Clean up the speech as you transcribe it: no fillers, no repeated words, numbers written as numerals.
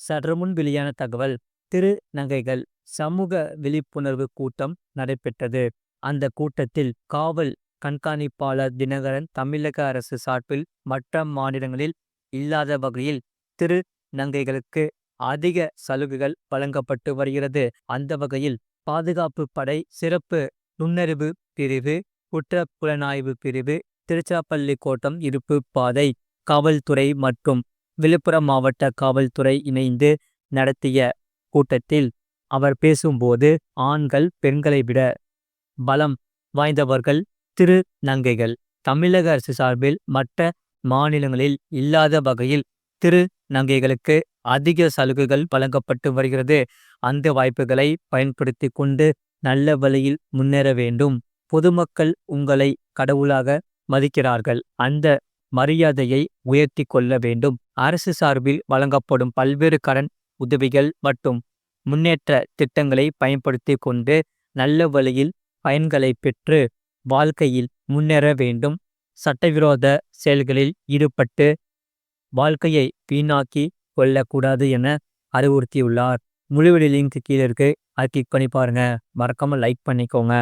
சற்றுமுன் வெளியான தகவல். திருநங்கைகள் சமூக விழிப்புணர்வு கூட்டம் நடைபெற்றது. அந்த கூட்டத்தில் காவல் கண்காணிப்பாளர் தினகரன் தமிழக அரசு சார்பில் மற்ற மாநிலங்களில் இல்லாத வகையில் திருநங்கைகளுக்கு அதிக சலுகைகள் வழங்கப்பட்டு வருகிறது. அந்த வகையில் பாதுகாப்பு படை சிறப்பு நுண்ணறிவு பிரிவு, குற்றப்புலனாய்வு பிரிவு, திருச்சிராப்பள்ளி கோட்டம் இருப்பு பாதை காவல்துறை மற்றும் விழுப்புரம் மாவட்ட காவல்துறை இணைந்து நடத்திய கூட்டத்தில் அவர் பேசும்போது, ஆண்கள் பெண்களை விட பலம் வாய்ந்தவர்கள் திருநங்கைகள். தமிழக அரசு சார்பில் மற்ற மாநிலங்களில் இல்லாத வகையில் திருநங்கைகளுக்கு அதிக சலுகைகள் வழங்கப்பட்டு வருகிறது. அந்த வாய்ப்புகளை பயன்படுத்தி கொண்டு நல்ல வழியில் முன்னேற வேண்டும். பொதுமக்கள் உங்களை கடவுளாக மதிக்கிறார்கள். அந்த மரியாதையை உயர்த்தி கொள்ள வேண்டும். அரசு சார்பில் வழங்கப்படும் பல்வேறு கடன் உதவிகள் மற்றும் முன்னேற்ற திட்டங்களை பயன்படுத்தி கொண்டு நல்ல வழியில் பயன்களை பெற்று வாழ்க்கையில் முன்னேற வேண்டும். சட்டவிரோத செயல்களில் ஈடுபட்டு வாழ்க்கையை வீணாக்கி கொள்ளக்கூடாது என அறிவுறுத்தியுள்ளார். முழுவெளி லிங்க் கீழே இருக்கு. அதை கிளிக் பண்ணி பாருங்க. மறக்காம லைக் பண்ணிக்கோங்க.